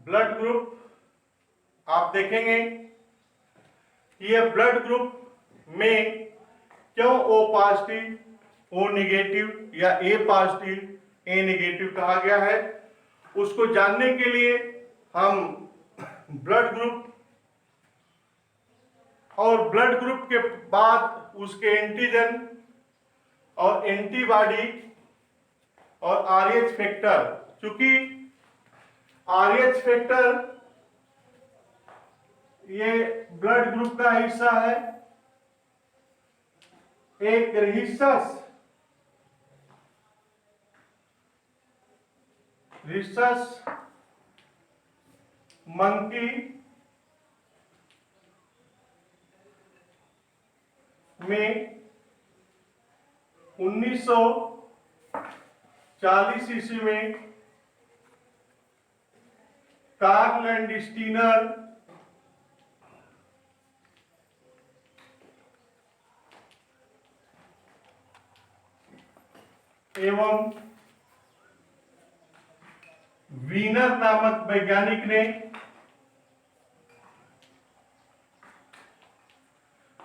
Blood group आप देखेंगे कि ये ब्लड ग्रुप में क्यों ओ पॉजिटिव ओ निगेटिव या ए पॉजिटिव ए निगेटिव कहा गया है, उसको जानने के लिए हम ब्लड ग्रुप और ब्लड ग्रुप के बाद उसके एंटीजन और एंटीबॉडी और आरएच फैक्टर, चूंकि आरएच फैक्टर ये ब्लड ग्रुप का हिस्सा है, एक रिसस मंकी में 1940 ईस्वी में कार्ल एंड स्टीनर एवं वीनर नामक वैज्ञानिक ने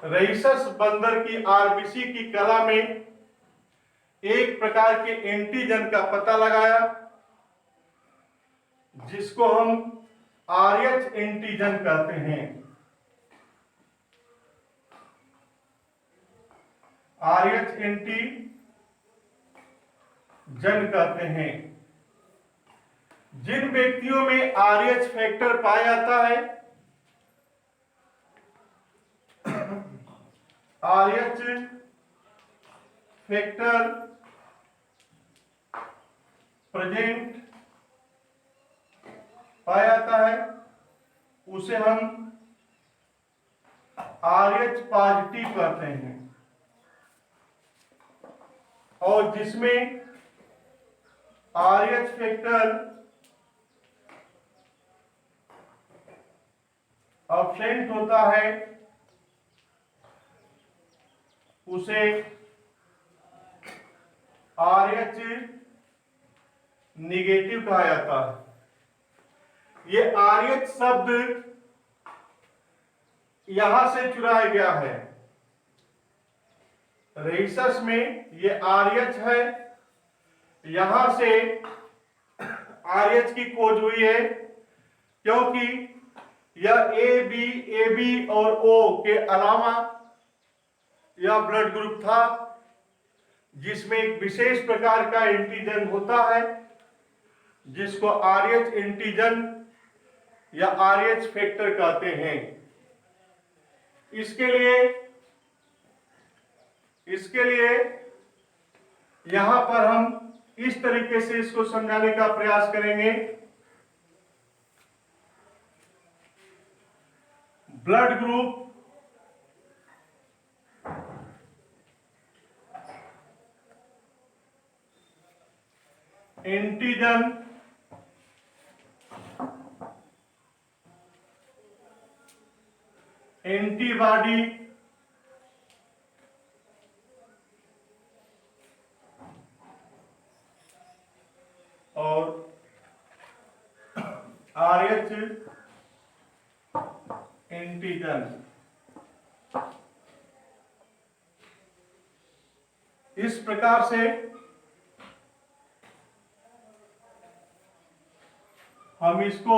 रईसस बंदर की आरबीसी की कला में एक प्रकार के एंटीजन का पता लगाया, जिसको हम आरएच एंटीजन कहते हैं। आरएच एंटीजन कहते हैं। जिन व्यक्तियों में आरएच फैक्टर पाया जाता है, आरएच फैक्टर प्रेजेंट पाया जाता है, उसे हम आरएच पॉजिटिव कहते हैं। और जिसमें आरएच फैक्टर एब्सेंट होता है, उसे आरएच निगेटिव कहा जाता है। ये आरएच शब्द यहां से चुराया गया है। रेसस में ये आरएच है, यहां से आरएच की खोज हुई है, क्योंकि यह ए बी और ओ के अलावा यह ब्लड ग्रुप था जिसमें एक विशेष प्रकार का एंटीजन होता है, जिसको आरएच एंटीजन या आरएच फैक्टर कहते हैं। इसके लिए यहां पर हम इस तरीके से इसको समझाने का प्रयास करेंगे। ब्लड ग्रुप एंटीजन एंटीबॉडी और आरएच एंटीजन, इस प्रकार से हम इसको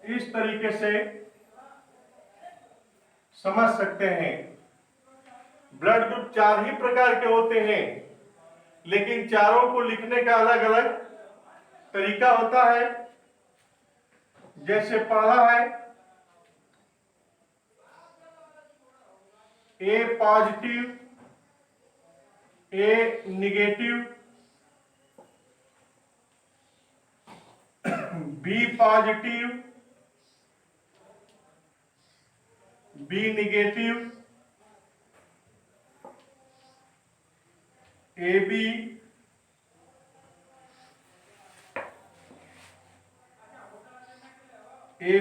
इस तरीके से समझ सकते हैं। ब्लड ग्रुप 4 ही प्रकार के होते हैं, लेकिन चारों को लिखने का अलग अलग तरीका होता है। जैसे पहला है A positive A negative, B positive B negative, A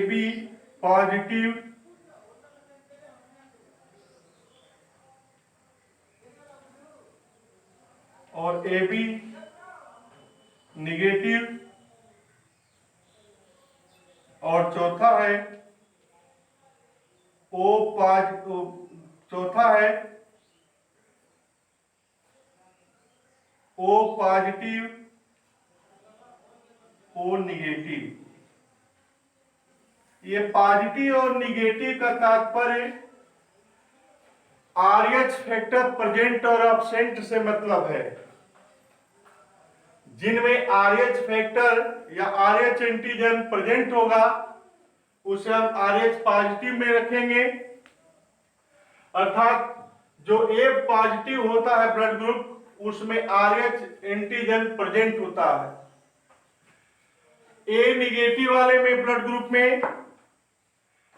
B positive और ए बी निगेटिव, और चौथा है चौथा है O पॉजिटिव O निगेटिव। ये पॉजिटिव और निगेटिव का तात्पर्य RH फैक्टर प्रेजेंट और एब्सेंट से मतलब है। जिनमें RH फैक्टर या RH एंटीजन प्रेजेंट होगा उसे हम RH पॉजिटिव में रखेंगे, अर्थात जो A पॉजिटिव होता है ब्लड ग्रुप उसमें RH एंटीजन प्रेजेंट होता है। A निगेटिव वाले में ब्लड ग्रुप में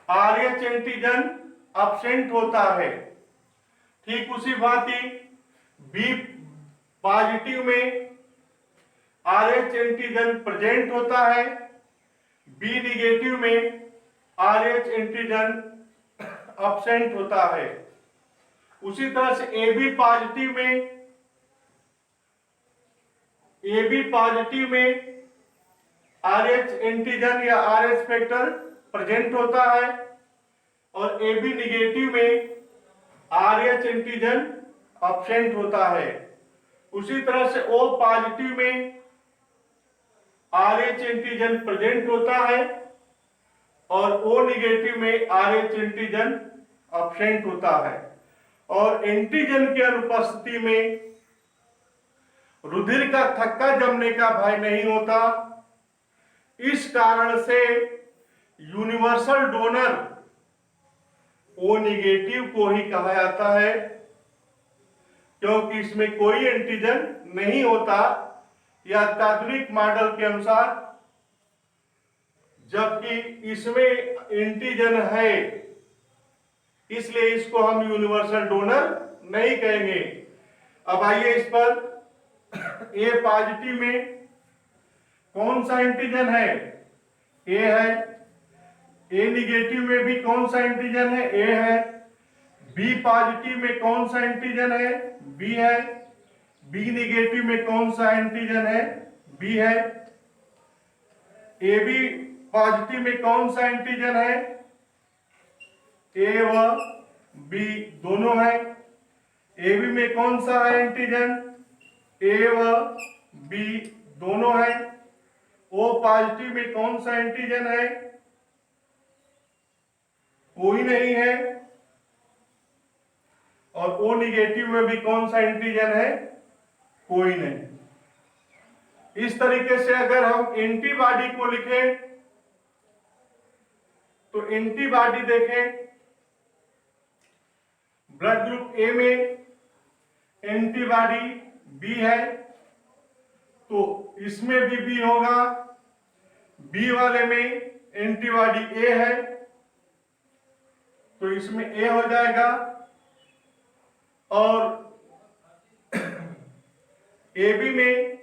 RH एंटीजन एब्सेंट होता है। ठीक उसी भांति B पॉजिटिव में RH एंटीजन प्रेजेंट होता है, B निगेटिव में RH एंटीजन एब्सेंट होता है। उसी तरह से AB पॉजिटिव में RH एंटीजन या RH फैक्टर प्रेजेंट होता है और AB निगेटिव में RH एंटीजन एब्सेंट होता है। उसी तरह से O पॉजिटिव में RH एंटीजन प्रेजेंट होता है और O निगेटिव में RH एंटीजन एब्सेंट होता है। और एंटीजन की अनुपस्थिति में रुधिर का थक्का जमने का भय नहीं होता। इस कारण से यूनिवर्सल डोनर O निगेटिव को ही कहा जाता है, क्योंकि इसमें कोई एंटीजन नहीं होता या अत्याधुनिक मॉडल के अनुसार, जबकि इसमें एंटीजन है, इसलिए इसको हम यूनिवर्सल डोनर नहीं कहेंगे। अब आइए इस पर A पॉजिटिव में कौन सा एंटीजन है? A है। A निगेटिव में भी कौन सा एंटीजन है? A है। B पॉजिटिव में कौन सा एंटीजन है? B है। B निगेटिव में कौन सा एंटीजन है? B है। AB पॉजिटिव में कौन सा एंटीजन है? A व B दोनों है। AB में कौन सा है एंटीजन? A व B दोनों है। O पॉजिटिव में कौन सा एंटीजन है? कोई नहीं है। और O निगेटिव में भी कौन सा एंटीजन है? कोई नहीं। इस तरीके से अगर हम एंटीबॉडी को लिखें तो एंटीबॉडी देखें, ब्लड ग्रुप A में एंटीबॉडी B है तो इसमें भी B होगा। B वाले में एंटीबॉडी A है तो इसमें A हो जाएगा। और AB में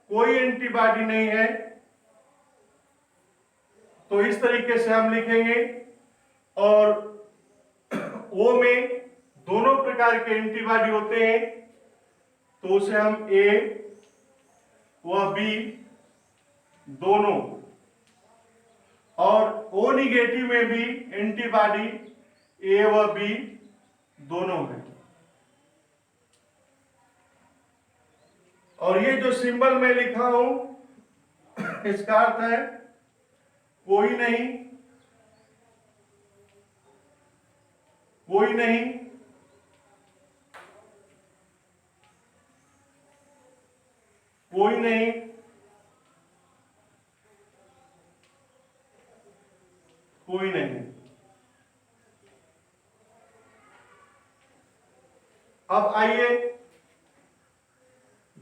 कोई एंटीबॉडी नहीं है तो इस तरीके से हम लिखेंगे। और O में दोनों प्रकार के एंटीबॉडी होते हैं तो उसे हम A व B दोनों, और O निगेटिव में भी एंटीबॉडी A व B दोनों है। और ये जो सिंबल मैं लिखा हूं इसका अर्थ है कोई नहीं, कोई नहीं, कोई नहीं, कोई नहीं। अब आइए,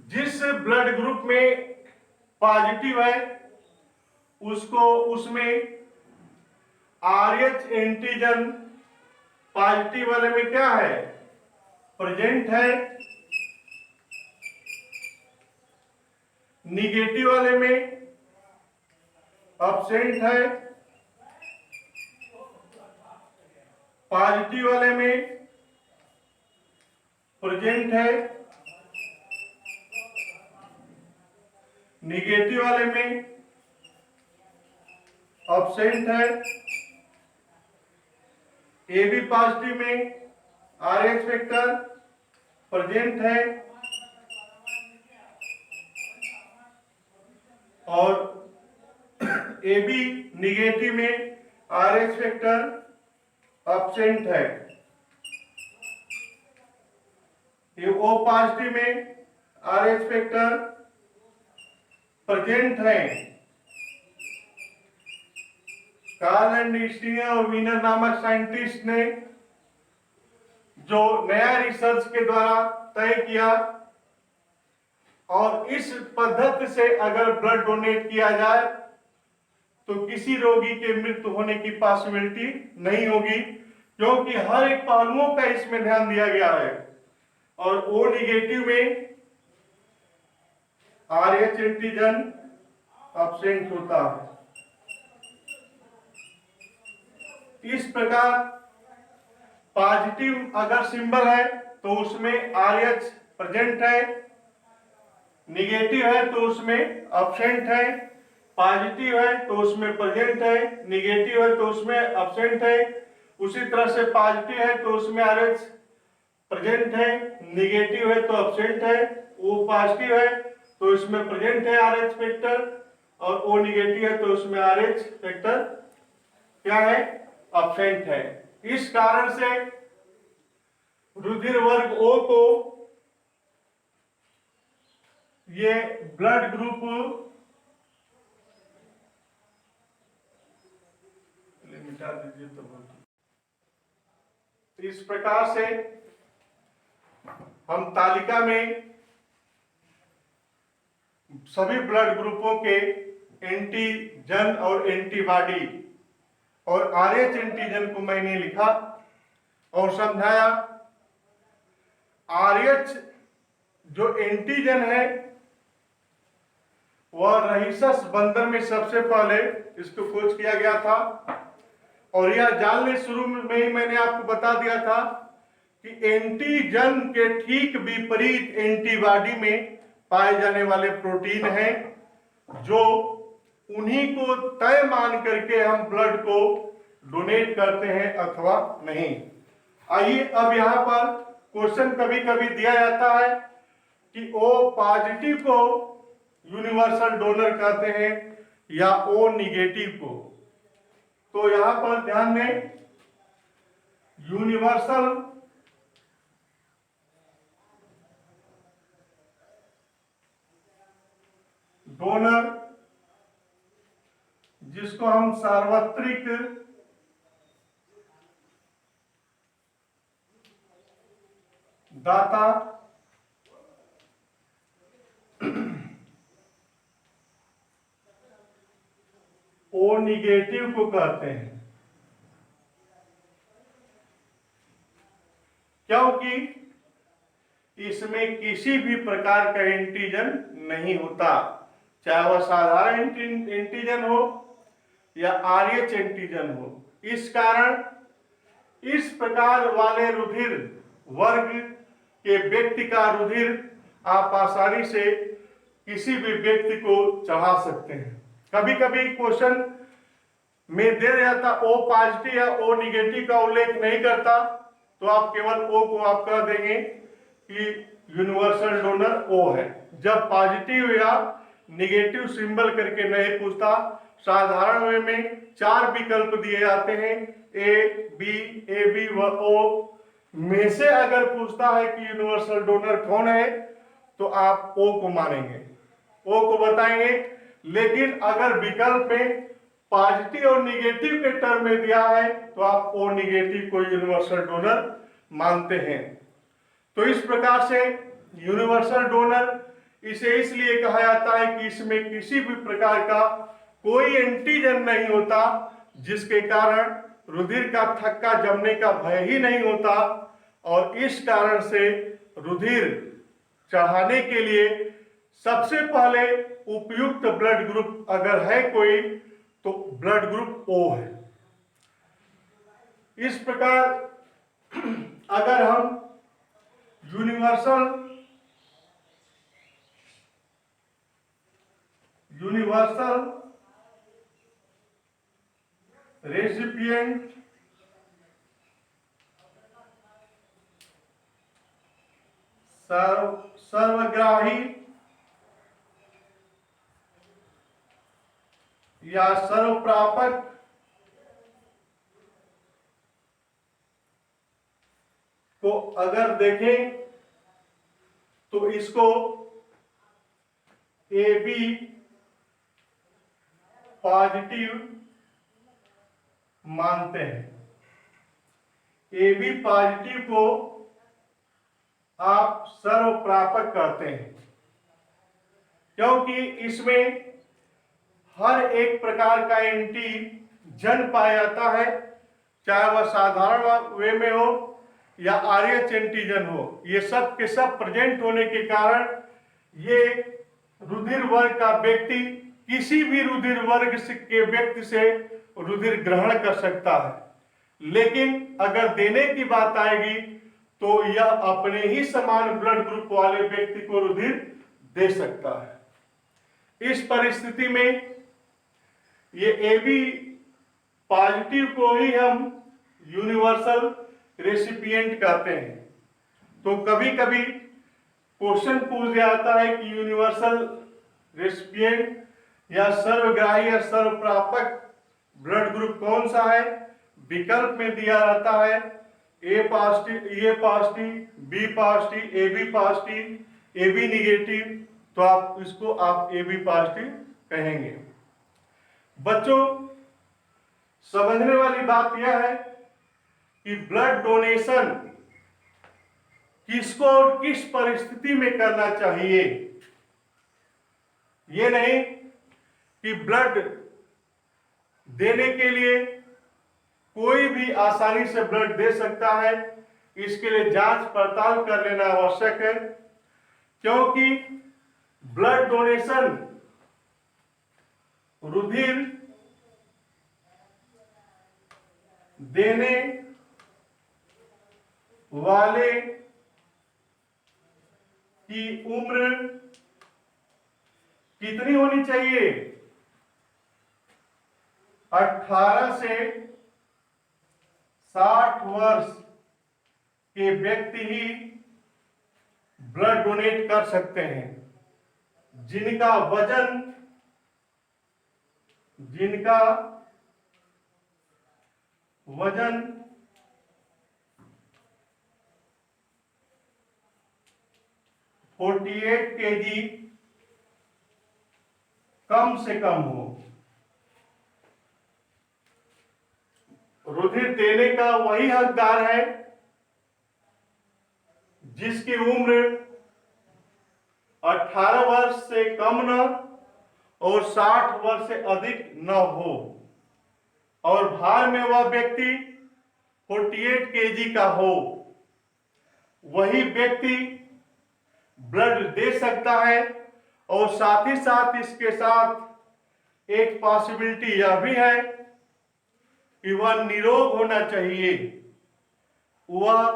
जिस ब्लड ग्रुप में पॉजिटिव है उसमें RH एंटीजन पॉजिटिव वाले में क्या है? प्रेजेंट है। निगेटिव वाले में एब्सेंट है। पॉजिटिव वाले में प्रेजेंट है। निगेटिव वाले में अब्सेंट है। ए बी पॉजिटिव में RH फैक्टर प्रेजेंट है और ए बी निगेटिव में RH फैक्टर अब्सेंट है। ये O पॉजिटिव में RH फैक्टर प्रेजेंट है। कार्ल एंड स्टिंगर और वीनर नामक साइंटिस्ट ने जो नया रिसर्च के द्वारा तय किया और इस पद्धति से अगर ब्लड डोनेट किया जाए तो किसी रोगी के मृत्यु होने की पॉसिबिलिटी नहीं होगी, क्योंकि हर एक पहलुओं का इसमें ध्यान दिया गया है। और O निगेटिव में RH एंटीजन अब्सेंट होता है। इस प्रकार पॉजिटिव अगर सिंबल है तो उसमें RH प्रेजेंट है, निगेटिव है तो उसमें अब्सेंट है, पॉजिटिव है तो उसमें प्रेजेंट है, निगेटिव है तो उसमें अब्सेंट है। उसी तरह से पॉजिटिव है तो उसमें RH प्रेजेंट है, निगेटिव है तो अब्सेंट है। O पॉजिटिव है तो इसमें प्रेजेंट है RH फैक्टर और O निगेटिव है तो उसमें RH फैक्टर क्या है, अब्सेंट है। इस कारण से रुधिर वर्ग O को ये ब्लड ग्रुप मिटा दीजिए तो इस प्रकार से हम तालिका में सभी ब्लड ग्रुपों के एंटीजन और एंटीबॉडी और RH एंटीजन को मैंने लिखा और समझाया। RH जो एंटीजन है वह रहीसस बंदर में सबसे पहले इसको खोज किया गया था और यह जानने शुरू में ही मैंने आपको बता दिया था कि एंटीजन के ठीक विपरीत एंटीबॉडी में पाए जाने वाले प्रोटीन हैं, जो उन्हीं को तय मान करके हम ब्लड को डोनेट करते हैं अथवा नहीं। आइए अब यहाँ पर क्वेश्चन कभी कभी दिया जाता है कि O पॉजिटिव को यूनिवर्सल डोनर कहते हैं या O निगेटिव को। तो यहां पर ध्यान दें, यूनिवर्सल डोनर जिसको हम सार्वत्रिक दाता O निगेटिव को कहते हैं, क्योंकि इसमें किसी भी प्रकार का एंटीजन नहीं होता, चाहे वह साधारण एंटीजन हो या RH एंटीजन हो। इस कारण इस प्रकार वाले रुधिर वर्ग के व्यक्ति का रुधिर आप आसानी से किसी भी व्यक्ति को चढ़ा सकते हैं। कभी कभी क्वेश्चन में दे जाता O पॉजिटिव या O निगेटिव का उल्लेख नहीं करता, तो आप केवल O को आप कह देंगे कि यूनिवर्सल डोनर O है। जब पॉजिटिव या निगेटिव सिंबल करके नहीं पूछता, साधारण वे में 4 विकल्प दिए जाते हैं, A, B, AB व O में से अगर पूछता है कि यूनिवर्सल डोनर कौन है तो आप O को मानेंगे, O को बताएंगे। लेकिन अगर विकल्प में पॉजिटिव और निगेटिव के टर्म में दिया है तो आप O निगेटिव को यूनिवर्सल डोनर मानते हैं। तो इस प्रकार से यूनिवर्सल डोनर इसे इसलिए कहा जाता है कि इसमें किसी भी प्रकार का कोई एंटीजन नहीं होता, जिसके कारण रुधिर का थक्का जमने का भय ही नहीं होता, और इस कारण से रुधिर चढ़ाने के लिए सबसे पहले उपयुक्त ब्लड ग्रुप अगर है कोई तो ब्लड ग्रुप O है। इस प्रकार अगर हम यूनिवर्सल रेसिपिएंट सर्वग्राही या सर्वप्रापक को अगर देखें तो इसको ए बी पॉजिटिव मानते हैं। ए बी पॉजिटिव को आप सर्वप्रापक कहते हैं, क्योंकि इसमें हर एक प्रकार का एंटीजन पाया जाता है, चाहे वह साधारण वे में हो या आरएच एंटीजन हो। ये सब के सब प्रेजेंट होने के कारण ये रुधिर वर्ग का व्यक्ति किसी भी रुधिर वर्ग के व्यक्ति से रुधिर ग्रहण कर सकता है। लेकिन अगर देने की बात आएगी तो यह अपने ही समान ब्लड ग्रुप वाले व्यक्ति को रुधिर दे सकता है। इस परिस्थिति में ये ए बी पॉजिटिव को ही हम यूनिवर्सल रेसिपिएंट कहते हैं। तो कभी कभी क्वेश्चन पूछ जाता है कि यूनिवर्सल रेसिपिएंट या सर्वग्राही या सर्वप्रापक ब्लड ग्रुप कौन सा है। विकल्प में दिया जाता है A positive, B positive, A B positive, A B negative, तो आप इसको आप ए बी पॉजिटिव कहेंगे। बच्चों, समझने वाली बात यह है कि ब्लड डोनेशन किसको और किस परिस्थिति में करना चाहिए। ये नहीं कि ब्लड देने के लिए कोई भी आसानी से ब्लड दे सकता है, इसके लिए जांच पड़ताल कर लेना आवश्यक है, क्योंकि ब्लड डोनेशन रुधिर देने वाले की उम्र कितनी होनी चाहिए? 18 से 60 वर्ष के व्यक्ति ही ब्लड डोनेट कर सकते हैं, जिनका वजन 48 kg कम से कम हो। रुधिर देने का वही हकदार है जिसकी उम्र 18 वर्ष से कम न और 60 वर्ष से अधिक न हो, और भार में वह व्यक्ति 48 kg का हो। वही व्यक्ति ब्लड दे सकता है, और साथ ही साथ इसके साथ एक पॉसिबिलिटी यह भी है कि वह निरोग होना चाहिए, वह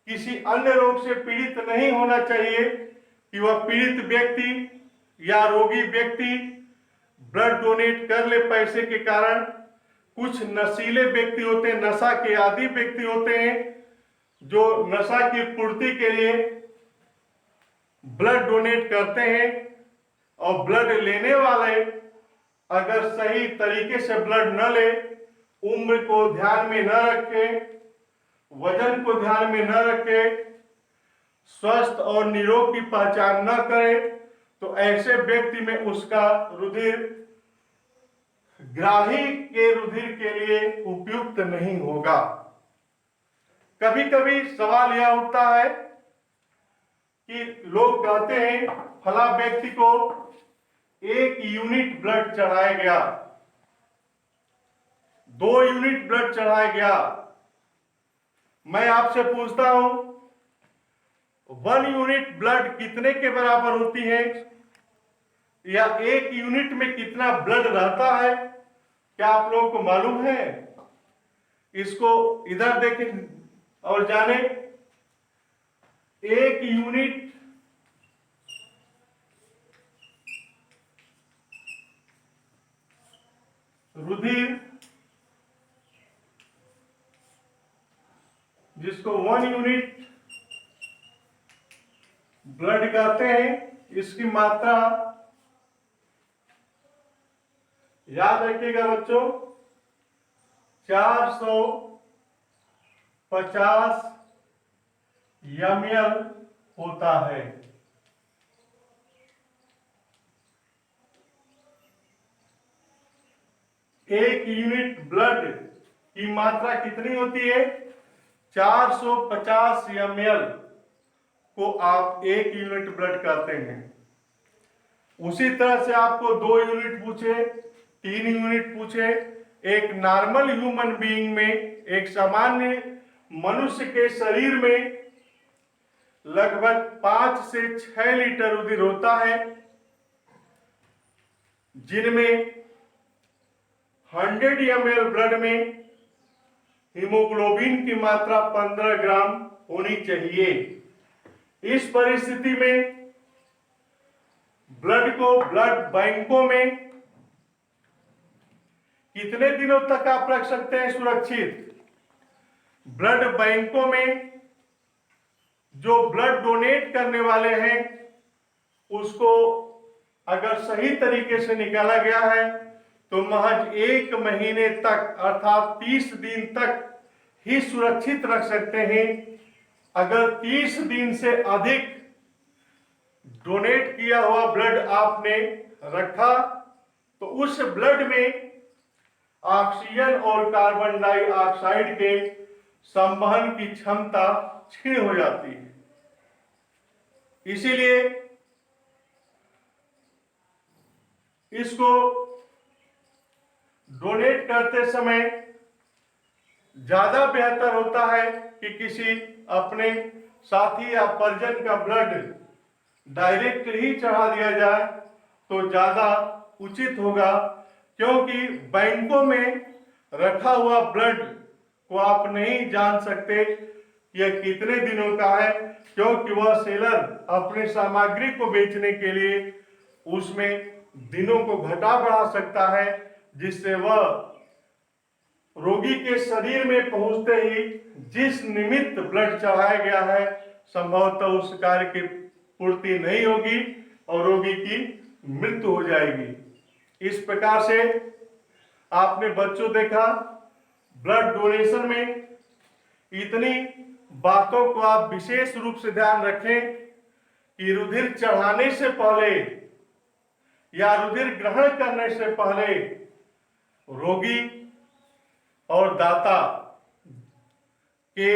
किसी अन्य रोग से पीड़ित नहीं होना चाहिए कि वह पीड़ित व्यक्ति या रोगी व्यक्ति ब्लड डोनेट कर ले पैसे के कारण। कुछ नशीले व्यक्ति होते हैं, नशा के आदी व्यक्ति होते हैं, जो नशा की पूर्ति के लिए ब्लड डोनेट करते हैं, और ब्लड लेने वाले अगर सही तरीके से ब्लड न ले, उम्र को ध्यान में न रखे, वजन को ध्यान में न रखे, स्वस्थ और निरोग की पहचान न करे, तो ऐसे व्यक्ति में उसका रुधिर ग्राही के रुधिर के लिए उपयुक्त नहीं होगा। कभी कभी सवाल यह उठता है कि लोग कहते हैं फला व्यक्ति को 1 यूनिट ब्लड चढ़ाया गया, 2 यूनिट ब्लड चढ़ाया गया। मैं आपसे पूछता हूं, 1 यूनिट ब्लड कितने के बराबर होती है, या 1 यूनिट में कितना ब्लड रहता है? क्या आप लोगों को मालूम है? इसको इधर देखें और जाने। 1 यूनिट रुधिर जिसको 1 यूनिट ब्लड कहते हैं, इसकी मात्रा याद रखिएगा बच्चों 450 ml होता है। एक यूनिट ब्लड की मात्रा कितनी होती है? 450 ml को आप एक यूनिट ब्लड कहते हैं। उसी तरह से आपको 2 यूनिट पूछे, 3 यूनिट पूछे, एक नॉर्मल ह्यूमन बीइंग में, एक सामान्य मनुष्य के शरीर में लगभग 5 से 6 लीटर रुधिर होता है, जिनमें 100 ml ब्लड में हीमोग्लोबिन की मात्रा 15 ग्राम होनी चाहिए। इस परिस्थिति में ब्लड को ब्लड बैंकों में कितने दिनों तक आप रख सकते हैं सुरक्षित? ब्लड बैंकों में जो ब्लड डोनेट करने वाले हैं उसको अगर सही तरीके से निकाला गया है तो महज 1 महीने तक अर्थात 30 दिन तक ही सुरक्षित रख सकते हैं। अगर 30 दिन से अधिक डोनेट किया हुआ ब्लड आपने रखा तो उस ब्लड में ऑक्सीजन और कार्बन डाइऑक्साइड के संवहन की क्षमता क्षीण हो जाती है। इसीलिए इसको डोनेट करते समय ज्यादा बेहतर होता है कि किसी अपने साथी या परिजन का ब्लड डायरेक्ट ही चढ़ा दिया जाए तो ज्यादा उचित होगा, क्योंकि बैंकों में रखा हुआ ब्लड को आप नहीं जान सकते यह कितने दिनों का है, क्योंकि वह सेलर अपने सामग्री को बेचने के लिए उसमें दिनों को घटा बढ़ा सकता है, जिससे वह रोगी के शरीर में पहुंचते ही जिस निमित्त ब्लड चढ़ाया गया है संभवतः उस कार्य की पूर्ति नहीं होगी और रोगी की मृत्यु हो जाएगी। इस प्रकार से आपने बच्चों देखा ब्लड डोनेशन में इतनी बातों को आप विशेष रूप से ध्यान रखें कि रुधिर चढ़ाने से पहले या रुधिर ग्रहण करने से पहले रोगी और दाता के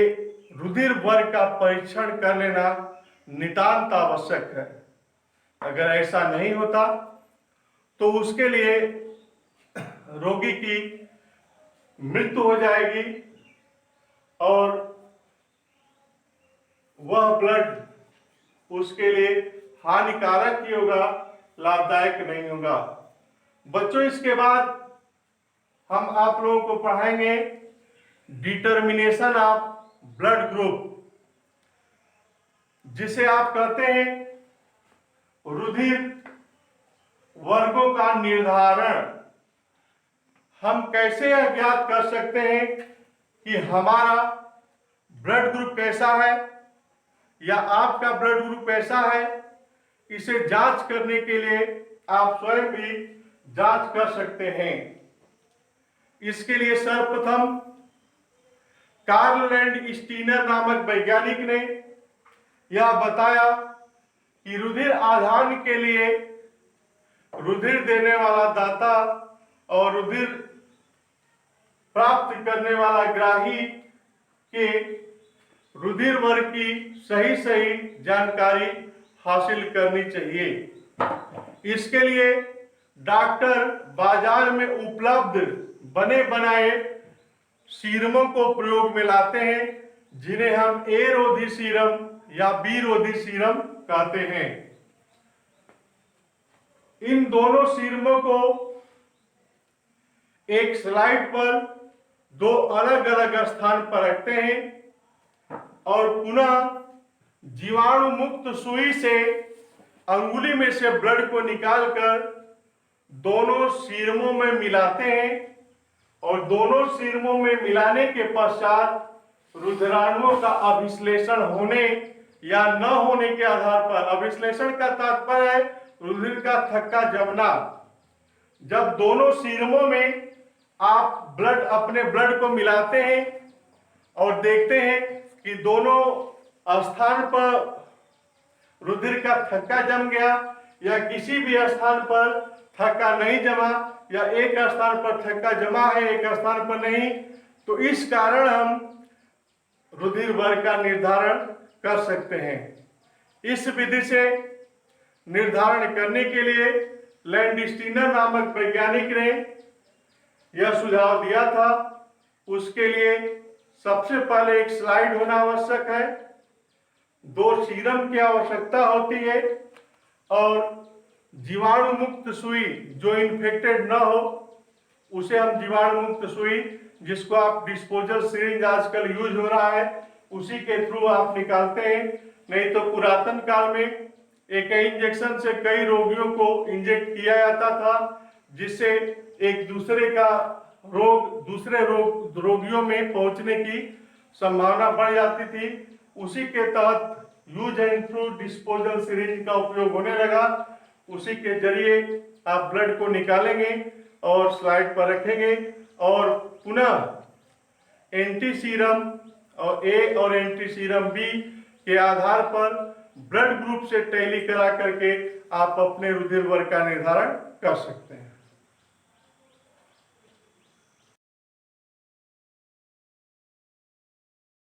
रुधिर वर्ग का परीक्षण कर लेना नितांत आवश्यक है। अगर ऐसा नहीं होता तो उसके लिए रोगी की मृत्यु हो जाएगी और वह ब्लड उसके लिए हानिकारक ही होगा, लाभदायक नहीं होगा। बच्चों इसके बाद हम आप लोगों को पढ़ाएंगे डिटर्मिनेशन ऑफ ब्लड ग्रुप, जिसे आप कहते हैं रुधिर वर्गों का निर्धारण। हम कैसे यह ज्ञात कर सकते हैं कि हमारा ब्लड ग्रुप कैसा है या आपका ब्लड ग्रुप कैसा है? इसे जांच करने के लिए आप स्वयं भी जांच कर सकते हैं। इसके लिए सर्वप्रथम कार्ल लैंड स्टीनर नामक वैज्ञानिक ने यह बताया कि रुधिर आधान के लिए रुधिर देने वाला दाता और रुधिर प्राप्त करने वाला ग्राही के रुधिर वर्ग की सही सही जानकारी हासिल करनी चाहिए। इसके लिए डॉक्टर बाजार में उपलब्ध बने बनाए सीरमों को प्रयोग में लाते हैं, जिन्हें हम ए रोधी सीरम या बी रोधी सीरम कहते हैं। इन दोनों सीरमों को एक स्लाइड पर 2 अलग अलग स्थान पर रखते हैं और पुनः जीवाणु मुक्त सुई से अंगुली में से ब्लड को निकालकर दोनों सीरमों में मिलाते हैं और दोनों सीरमों में मिलाने के पश्चात रुधिराणुओं का अभिश्लेषण होने या न होने के आधार पर, अभिश्लेषण का तात्पर्य है रुधिर का थक्का जमना। जब दोनों सीरमों में आप अपने ब्लड को मिलाते हैं और देखते हैं कि दोनों स्थान पर रुधिर का थक्का जम गया या किसी भी स्थान पर थक्का नहीं जमा, या एक स्थान पर थक्का जमा है एक स्थान पर नहीं, तो इस कारण हम रुधिर वर्ग का निर्धारण कर सकते हैं। इस विधि से निर्धारण करने के लिए लैंडस्टीनर नामक वैज्ञानिक ने यह सुझाव दिया था। उसके लिए सबसे पहले एक स्लाइड होना आवश्यक है, 2 सीरम की आवश्यकता होती है और जीवाणु मुक्त सुई, जो इन्फेक्टेड न हो उसे हम जीवाणु मुक्त सुई, जिसको आप डिस्पोजल सिरिंज आजकल यूज हो रहा है, उसी के थ्रू आप निकालते हैं। नहीं तो पुरातन काल में एक इंजेक्शन से कई रोगियों को इंजेक्ट किया जाता था, जिससे एक दूसरे का रोग दूसरे रोगियों में पहुंचने की संभावना बढ़ जाती थी। उसी के तहत use and through disposal syringe का उपयोग होने लगा। उसी के जरिए आप ब्लड को निकालेंगे और स्लाइड पर रखेंगे और पुनः एंटी सीरम और ए और एंटी सीरम बी के आधार पर ब्लड ग्रुप से टैली करा करके आप अपने रुधिर वर्ग का निर्धारण कर सकते हैं।